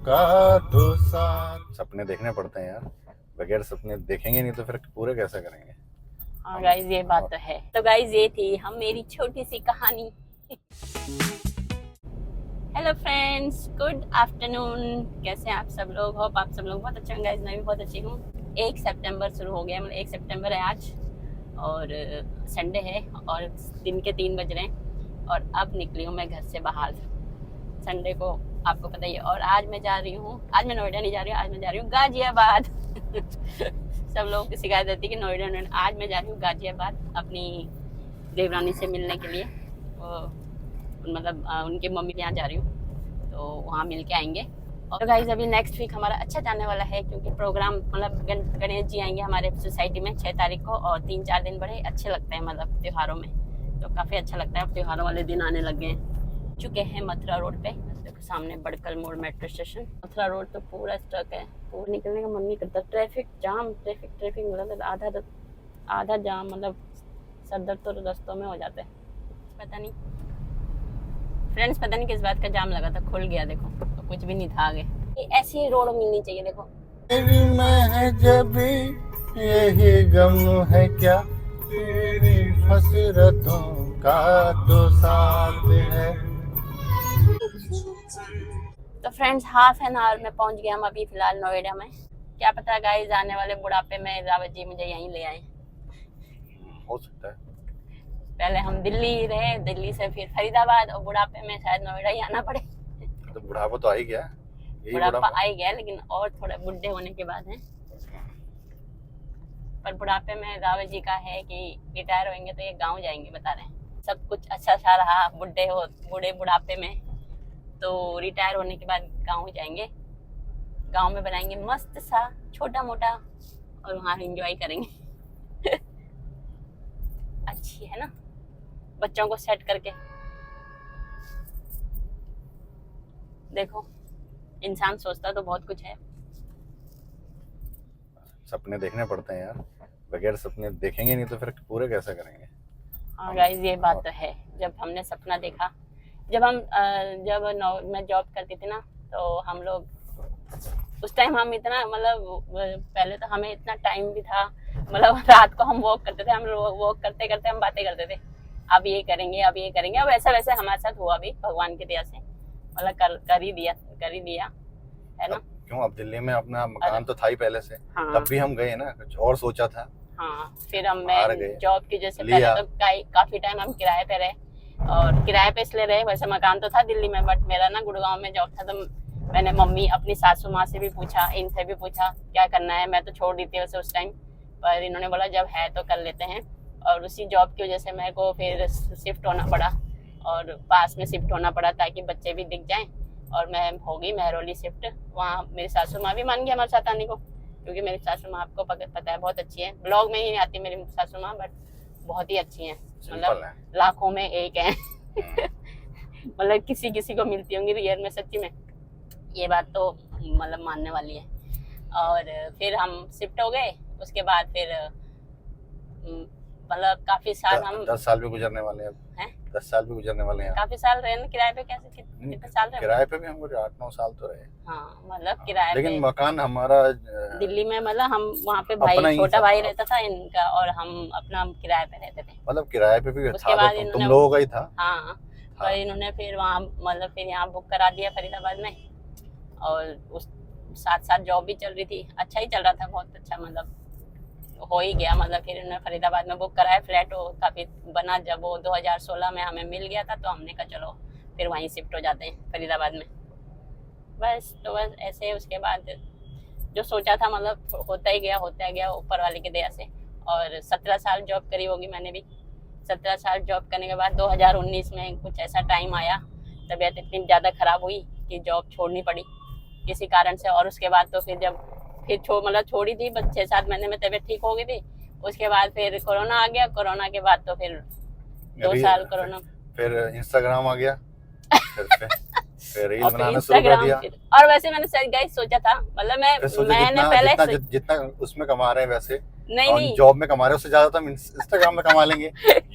का तो साथ। सपने देखने पड़ते हैं यार, बगैर सपने देखेंगे नहीं तो फिर पूरे कैसे करेंगे। हाँ गाइज, ये बात तो है। तो गाइज, ये थी मेरी छोटी सी कहानी। Hello friends, good afternoon. कैसे हैं आप सब लोग? होप आप सब लोग बहुत अच्छे हैं। गाइज, मैं भी बहुत अच्छी हूँ। 1 सितंबर शुरू हो गया, मतलब 1 सितंबर है आज और संडे है और दिन के 3 बज रहे हैं और अब निकली हूँ मैं घर से बाहर। संडे को आपको पता ही है। और आज मैं जा रही हूँ, आज मैं नोएडा नहीं जा रही हूँ, आज मैं जा रही हूँ गाजियाबाद। सब लोगों की शिकायत रहती है कि नोएडा नोएडा। आज मैं जा रही हूँ गाजियाबाद अपनी देवरानी से मिलने के लिए। मतलब उनकी मम्मी के यहाँ जा रही हूँ, तो वहाँ मिल के आएंगे। और गाइस, अभी नेक्स्ट वीक हमारा अच्छा जाने वाला है क्योंकि प्रोग्राम मतलब गणेश जी आएंगे हमारे सोसाइटी में 6 तारीख को और 3-4 दिन बड़े अच्छे लगते हैं, मतलब त्योहारों में तो काफ़ी अच्छा लगता है। अब त्योहारों वाले दिन आने लग गए हैं। चुके हैं मथुरा रोड पे, देखो सामने बड़कल मोड़ मेट्रो स्टेशन। मथुरा रोड तो पूरा स्टक है, पूरा निकलने का मन नहीं करता। ट्रैफिक जाम, ट्रैफिक मतलब आधा जाम, मतलब सर दर्द तो रस्तों में हो जाते हैं। पता नहीं फ्रेंड्स, पता नहीं किस बात का जाम लगा था, खुल गया देखो, तो कुछ भी नहीं था आगे। ऐसी ही रोड मिलनी चाहिए। देखो तेरी महजबी यही गम है क्या, तेरी हसरतों का तो साथ है। तो फ्रेंड्स, हाफ एन आवर में पहुंच गए हम अभी फिलहाल नोएडा में। क्या पता गाइस, आने वाले बुढ़ापे में रावत जी मुझे यहीं ले आए। हो सकता है। पहले हम दिल्ली रहे, दिल्ली से फिर फरीदाबाद और बुढ़ापे में शायद नोएडा ही आना पड़े। तो बुढ़ापा तो आ ही गया, बुढ़ापा आ ही गया, लेकिन और थोड़ा बुढ़े होने के बाद है। पर बुढ़ापे में रावत जी का है कि रिटायर होंगे तो ये गाँव जाएंगे, बता रहे हैं। सब कुछ अच्छा सा रहा बूढ़े बुढ़ापे में, तो रिटायर होने के बाद गाँव जाएंगे। गांव में बनाएंगे मस्त सा छोटा मोटा और वहां एंजॉय करेंगे। अच्छी है ना, बच्चों को सेट करके। देखो, इंसान सोचता तो बहुत कुछ है। सपने देखने पड़ते हैं यार, बगैर सपने देखेंगे नहीं तो फिर पूरे कैसे करेंगे। हाँ गाइस, ये बात तो है। जब हमने सपना देखा, जब मैं जॉब करती थी ना, तो हम लोग उस टाइम हम इतना मतलब पहले तो हमें इतना टाइम भी था, मतलब रात को हम वॉक करते थे, हम वॉक करते करते हम बातें करते थे, अब ये करेंगे अब ये करेंगे। अब ऐसा वैसे हमारे साथ हुआ भी भगवान की दया से, मतलब कर ही दिया है ना। क्यों, अब दिल्ली में अपना मकान तो था ही पहले से। हाँ, तब भी हम गए ना, कुछ और सोचा था। हाँ, फिर मैं जॉब की जैसे लिया। पहले तो काफी टाइम हम किराए पे रहे, और किराए पे इसलिए रहे, वैसे मकान तो था दिल्ली में, बट मेरा ना गुड़गांव में जॉब था। तो मैंने मम्मी अपनी सासू माँ से भी पूछा, इनसे भी पूछा क्या करना है। मैं तो छोड़ दी थी वैसे उस टाइम, पर इन्होंने बोला जब है तो कर लेते हैं। और उसी जॉब की वजह से मेरे को फिर शिफ्ट होना पड़ा और पास में शिफ्ट होना पड़ा ताकि बच्चे भी दिख जाएं। और मैं हो गई मेहरौली शिफ्ट। वहाँ मेरी सासू माँ भी मान गई हमारे साथ आने को, क्योंकि मेरी सासू माँ आपको पता है बहुत अच्छी है। ब्लॉग में ही नहीं आती मेरी सासू माँ, बट बहुत ही अच्छी हैं, मतलब लाखों में एक है। मतलब किसी को मिलती होंगी रियल में, सच्ची में ये बात तो मतलब मानने वाली है। और फिर हम शिफ्ट हो गए। उसके बाद फिर मतलब काफी साल हम 10 साल भी गुजरने वाले हैं। 10 साल भी गुजरने वाले हैं। काफी साल रहे ना किराए पे। कैसे कितने साल रहे? किराए पे भी हमको 8-9 साल तो रहे। हाँ, मतलब किराए पे। लेकिन मकान हमारा दिल्ली में, मतलब हम वहाँ पे भाई, छोटा भाई रहता था इनका, और हम अपना किराए पे रहते थे। मतलब किराए पे भी उसके बाद तुम लोगों का ही था। हाँ, पर इन्होंने फिर वहाँ मतलब फिर यहाँ बुक करा दिया फरीदाबाद में, और उस साथ जॉब भी चल रही थी, अच्छा ही चल रहा था, बहुत अच्छा, मतलब हो ही गया। मतलब फिर उन्होंने फरीदाबाद में बुक कराया फ्लैट, वो काफ़ी बना। जब वो 2016 में हमें मिल गया था, तो हमने कहा चलो फिर वहीं शिफ्ट हो जाते हैं फरीदाबाद में। बस तो बस ऐसे। उसके बाद जो सोचा था मतलब होता ही गया ऊपर वाले की दया से। और 17 साल जॉब करी होगी मैंने भी। 17 साल जॉब करने के बाद 2019 में कुछ ऐसा टाइम आया, तबीयत इतनी ज़्यादा ख़राब हुई कि जॉब छोड़नी पड़ी किसी कारण से। और उसके बाद तो फिर मतलब छोड़ी थी, बस 6-7 महीने में तबीयत ठीक हो गई थी। उसके बाद फिर कोरोना आ गया। कोरोना के बाद तो फिर 2 साल कोरोना, फिर इंस्टाग्राम आ गया। फिर रील बनाना शुरू कर दिया। और वैसे मैंने गाइस सोचा था, मतलब मैंने पहले जितना उसमें कमा रहे हैं वैसे नहीं जॉब में कमा रहे हैं उससे ज्यादा तो हम इंस्टाग्राम में कमा लेंगे,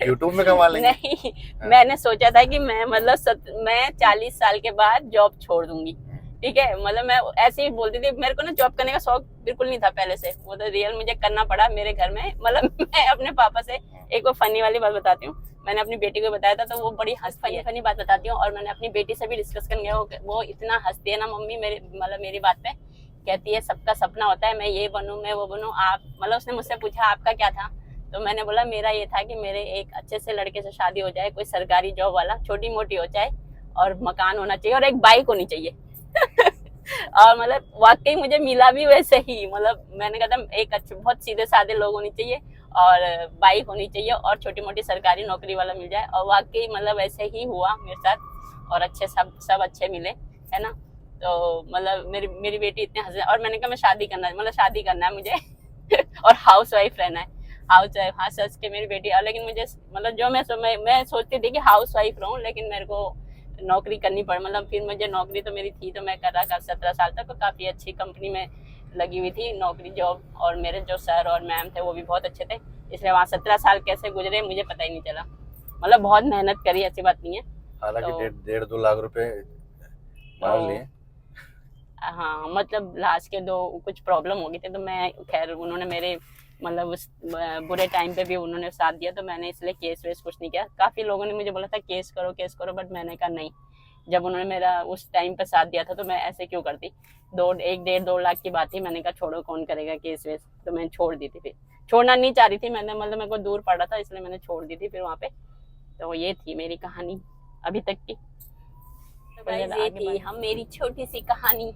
यूट्यूब में कमा लेंगे। नहीं, मैंने सोचा था कि मैं 40 साल के बाद जॉब छोड़ दूंगी, ठीक है, मतलब मैं ऐसे ही बोलती थी। मेरे को ना जॉब करने का शौक बिल्कुल नहीं था पहले से, वो तो रियल मुझे करना पड़ा मेरे घर में। मतलब मैं अपने पापा से एक और फनी वाली बात बताती हूँ। मैंने अपनी बेटी को बताया था तो वो बड़ी फनी बात बताती हूँ, और मैंने अपनी बेटी से भी डिस्कस करने गया। वो इतना हंसती है ना मम्मी मेरी बात पे, कहती है सबका सपना होता है मैं ये बनूं मैं वो बनूं। आप मतलब उसने मुझसे पूछा आपका क्या था, तो मैंने बोला मेरा ये था कि मेरे एक अच्छे से लड़के से शादी हो जाए, कोई सरकारी जॉब वाला, छोटी मोटी हो जाए, और मकान होना चाहिए और एक बाइक होनी चाहिए। और मतलब वाकई मुझे मिला भी वैसे ही। मतलब मैंने कहा था एक अच्छे बहुत सीधे साधे लोग होनी चाहिए और बाइक होनी चाहिए और छोटी मोटी सरकारी नौकरी वाला मिल जाए, और वाकई मतलब वैसे ही हुआ मेरे साथ। और अच्छे सब अच्छे मिले, है ना। तो मतलब मेरी बेटी इतने हंसे, और मैंने कहा मैं शादी करना है मुझे और हाउस वाइफ रहना है। हाउस वाइफ, हाँ सच के मेरी बेटी। लेकिन मुझे मतलब जो मैं सोचती थी कि हाउस वाइफ रहूं, लेकिन मेरे को नौकरी करनी पड़ी। मतलब फिर मुझे नौकरी तो मेरी थी, तो मैं कर रहा 17 साल तक, काफ़ी अच्छी कंपनी में लगी हुई थी नौकरी जॉब। और मेरे जो सर और मैम थे वो भी बहुत अच्छे थे, इसलिए वहाँ 17 साल कैसे गुजरे मुझे पता ही नहीं चला। मतलब बहुत मेहनत करी, ऐसी बात नहीं है। हालांकि तो 1.5-2 लाख रुपए मार लिए। हाँ, मतलब लास्ट के दो कुछ प्रॉब्लम हो गई थी, तो मैं खैर उन्होंने मेरे मतलब उस बुरे टाइम पे भी उन्होंने साथ दिया, तो मैंने इसलिए केस वेस कुछ नहीं किया। काफ़ी लोगों ने मुझे बोला था केस करो, बट मैंने कहा नहीं। जब उन्होंने मेरा उस टाइम पे साथ दिया था तो मैं ऐसे क्यों करती। 1.5-2 लाख की बात थी, मैंने कहा छोड़ो कौन करेगा केस वेस, तो मैं छोड़ दी थी। फिर छोड़ना नहीं चाह रही थी मैंने, मतलब मेरे को दूर पड़ा था, इसलिए मैंने छोड़ दी थी फिर वहाँ पे। तो ये थी मेरी कहानी अभी तक की। तो ये थी मेरी छोटी सी कहानी।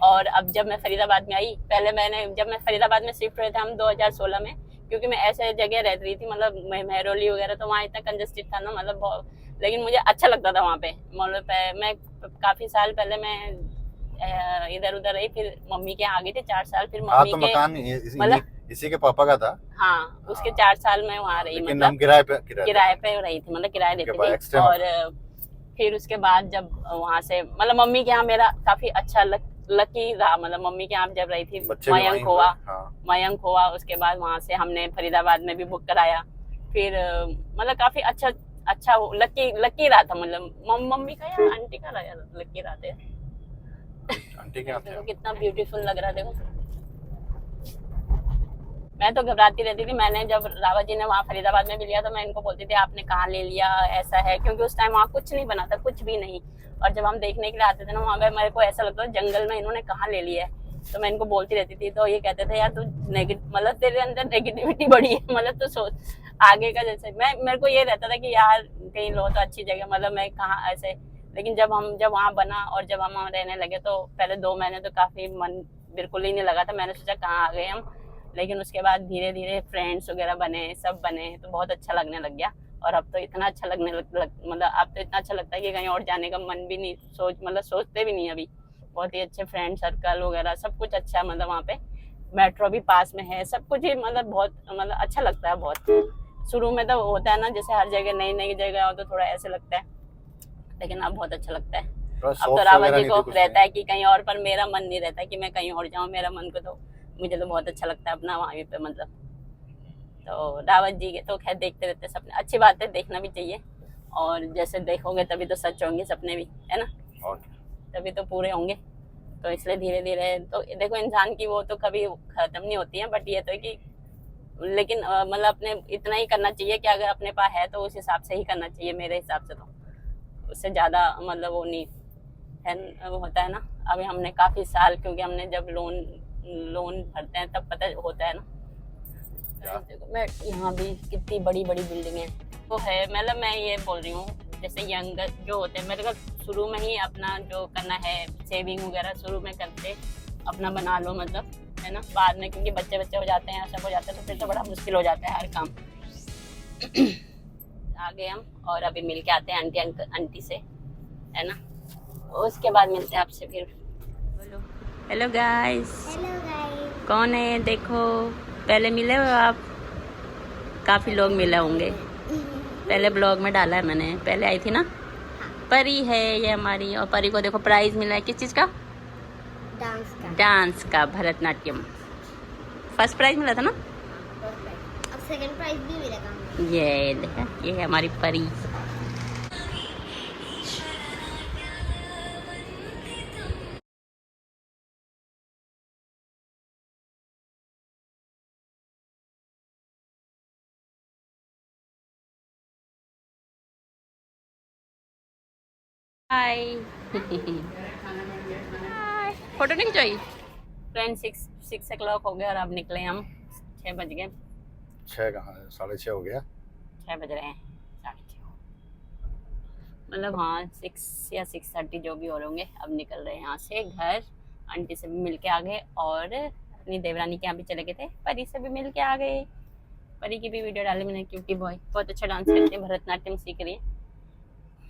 और अब जब मैं फरीदाबाद में आई, जब मैं फरीदाबाद में शिफ्ट हुए थे हम 2016 में, क्योंकि मैं ऐसे जगह रह रही थी, मतलब मेहरौली वगैरह, तो वहाँ इतना कंजस्टेड था ना, मतलब बहुत, लेकिन मुझे अच्छा लगता था वहाँ पे। मतलब मैं काफी साल पहले मैं इधर उधर रही, फिर मम्मी के यहाँ गई थी 4 साल, फिर मम्मी तो के मकान इसी के पापा का था। हाँ, उसके 4 साल मैं वहाँ रही, लेकिन मतलब हम किराए पे रही थी, मतलब किराया देती थी। और फिर उसके बाद जब वहाँ से मतलब मम्मी के यहाँ मेरा काफी अच्छा लकी रहा। मतलब मम्मी के यहाँ जब रही थी, मयंक हुआ, उसके बाद वहाँ से हमने फरीदाबाद में भी बुक कराया। फिर मतलब काफी अच्छा लकी रहा था। मतलब मम्मी का या आंटी का लकी रहा था। आंटी क्या देखो कितना ब्यूटीफुल लग रहा, देखो। मैं तो घबराती रहती थी। मैंने जब रावत जी ने वहाँ फरीदाबाद में भी लिया, तो मैं इनको बोलती थी आपने कहाँ ले लिया, ऐसा है, क्योंकि उस टाइम वहाँ कुछ नहीं बना था, कुछ भी नहीं। और जब हम देखने के लिए आते थे ना वहाँ पे, मेरे को ऐसा लगता था जंगल में इन्होंने कहाँ ले लिया है। तो मैं इनको बोलती रहती थी, तो ये कहते थे यार तू मतलब तेरे अंदर नेगेटिविटी बड़ी है, मतलब तू सोच आगे का। जैसे मेरे को ये रहता था कि यार कहीं लो तो अच्छी जगह, मतलब मैं कहाँ ऐसे। लेकिन जब वहाँ बना और जब हम रहने लगे, तो पहले 2 महीने तो काफी मन बिल्कुल ही नहीं लगा था। मैंने सोचा कहाँ आ गए हम, लेकिन उसके बाद धीरे धीरे फ्रेंड्स वगैरह सब बने, तो बहुत अच्छा लगने लग गया। और अब तो इतना अच्छा लगने मतलब अब तो इतना अच्छा लगता है कि कहीं और जाने का मन भी नहीं सोचते भी नहीं अभी। बहुत ही अच्छे फ्रेंड सर्कल वगैरह सब कुछ अच्छा, मतलब वहाँ पे मेट्रो भी पास में है, सब कुछ ही मतलब बहुत मतलब अच्छा लगता है बहुत। शुरू में तो होता है ना, जैसे हर जगह नई जगह हो तो थोड़ा ऐसे लगता है, लेकिन अब बहुत अच्छा लगता है। अब तो रावत जी को रहता है कि कहीं और, पर मेरा मन नहीं रहता कि मैं कहीं और जाऊँ। मेरा मन को तो मुझे तो बहुत अच्छा लगता है अपना वहीं पे, मतलब। तो रावत जी के तो खैर देखते रहते सपने, अच्छी बात है, देखना भी चाहिए। और जैसे देखोगे तभी तो सच होंगे सपने भी, है ना, तभी तो पूरे होंगे। तो इसलिए धीरे धीरे तो देखो इंसान की वो तो कभी खत्म नहीं होती है, बट ये तो कि लेकिन मतलब अपने इतना ही करना चाहिए कि अगर अपने पास है तो उस हिसाब से ही करना चाहिए, मेरे हिसाब से। तो उससे ज़्यादा मतलब वो नहीं है, वो होता है ना। अभी हमने काफ़ी साल, क्योंकि हमने जब लोन भरते हैं तब पता होता है ना। मैं यहाँ भी कितनी बड़ी बड़ी बिल्डिंगें वो है। मतलब मैं ये बोल रही हूँ, जैसे यंग जो होते हैं, मेरे को शुरू में ही अपना जो करना है सेविंग वगैरह शुरू में करके अपना बना लो, मतलब, है ना। बाद में क्योंकि बच्चे हो जाते हैं, सब हो जाता है, तो फिर तो बड़ा मुश्किल हो जाता है हर काम। आगे हम और अभी मिल के आते हैं आंटी से, है ना। उसके बाद मिलते हैं आपसे फिर। हेलो गाइस, कौन है देखो, पहले मिले हो आप, काफ़ी लोग मिले होंगे, पहले ब्लॉग में डाला है मैंने, पहले आई थी ना। परी है ये हमारी, और परी को देखो प्राइज मिला है, किस चीज़ का? डांस का, भरतनाट्यम। फर्स्ट प्राइज मिला था ना, अब सेकंड प्राइज भी मिलेगा। ये देखा, ये है हमारी परी। हाय फोटो नहीं खिंचाई फ्रेंड 6 o'clock हो गया और अब निकले हम 6 बज गए 6 कहाँ 6:30 हो गया 6 बज रहे हैं 6:30 मतलब हाँ 6 या 6:30 जो भी हो होंगे। अब निकल रहे हैं यहाँ से घर। आंटी से भी मिल के आ गए और अपनी देवरानी के यहाँ भी चले गए थे। परी से भी मिल के आ गए। परी की भी वीडियो डाली मैंने क्यूटी बॉय बहुत अच्छा डांस करते हैं भरतनाट्यम सीख रही है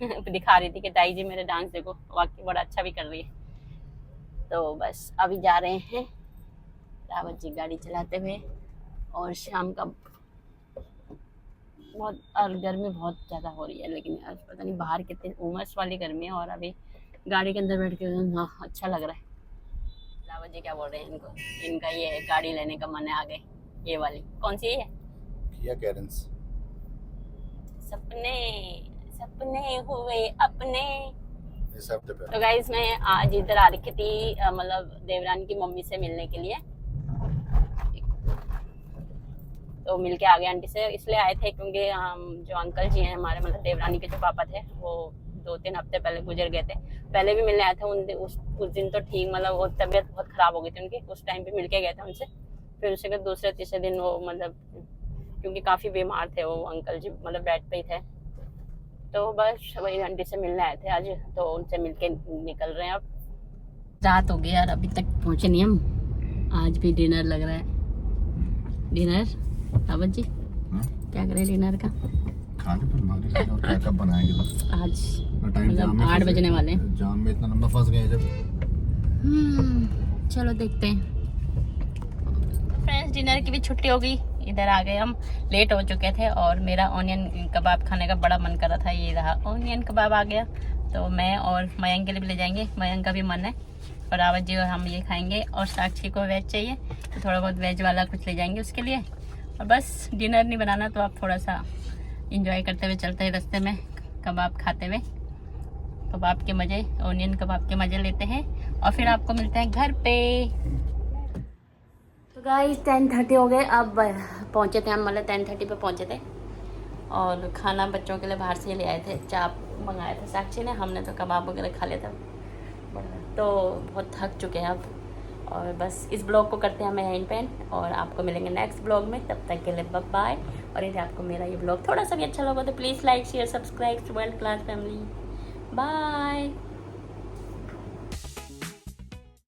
दिखा रही थी कि ताई जी मेरे डांस देखो वाकई बड़ा अच्छा भी कर रही है। तो बस अभी जा रहे हैं रावत जी गाड़ी चलाते हुए और शाम का बहुत और गर्मी बहुत ज़्यादा हो रही है लेकिन यार पता नहीं बाहर कितनी उमस वाली गर्मी है और अभी गाड़ी के अंदर बैठ के हाँ अच्छा लग रहा है। रावत जी क्या बोल रहे हैं इनको इनका ये गाड़ी लेने का मन है आगे ये वाली कौन सी है किया कैरेंस सपने सपने हुए अपने। इस हफ्ते पे तो गाइस मैं आज इधर आ रखी थी मतलब देवरानी की मम्मी से मिलने के लिए। तो मिल के आ गए आंटी से इसलिए आए थे क्योंकि हम जो अंकल जी हैं हमारे मतलब देवरानी के जो पापा थे वो 2-3 हफ्ते पहले गुजर गए थे। पहले भी मिलने आए थे उस दिन तो ठीक मतलब वो तबीयत बहुत खराब हो गई थी उनकी उस टाइम पे मिल के गए थे उनसे। फिर उसके बाद दूसरे तीसरे दिन वो मतलब क्योंकि काफ़ी बीमार थे वो अंकल जी मतलब बेड पे ही थे। तो बस वही आंटी से मिलने आए थे आज तो उनसे मिल के निकल रहे हैं। अब रात हो गई यार अभी तक पहुँचे नहीं हम। आज भी डिनर लग रहा है डिनर रावत जी क्या करें डिनर का खाने पर क्या कब बनाएंगे तो आज टाइम मतलब 8 बजने वाले हैं। जाम में इतना लंबा फंस गए जब चलो देखते हैं। फ्रेंड्स डिनर की भी छुट्टी हो गई इधर आ गए हम लेट हो चुके थे और मेरा ऑनियन कबाब खाने का बड़ा मन कर रहा था। ये रहा ऑनियन कबाब आ गया तो मैं और मयंक के लिए भी ले जाएंगे मयंक का भी मन है और रावत जी और हम ये खाएंगे और साक्षी को वेज चाहिए तो थोड़ा बहुत वेज वाला कुछ ले जाएंगे उसके लिए। और बस डिनर नहीं बनाना तो आप थोड़ा सा इंजॉय करते हुए चलते हैं रास्ते में कबाब खाते हुए कबाब के मज़े ऑनियन कबाब के मज़े लेते हैं और फिर आपको मिलते हैं घर पे। तो गाइस 10:30 हो गए अब पहुंचे थे हम मतलब 10:30 पे पहुंचे थे और खाना बच्चों के लिए बाहर से ले आए थे चाप मंगाया था साक्षी ने हमने तो कबाब वगैरह खा लिया था। तो बहुत थक चुके हैं अब और बस इस ब्लॉग को करते हैं हम यहीं पे और आपको मिलेंगे नेक्स्ट ब्लॉग में। तब तक के लिए बाय बाय। और यदि आपको मेरा ये ब्लॉग थोड़ा सा भी अच्छा लगा तो please like share subscribe to world class family. Bye.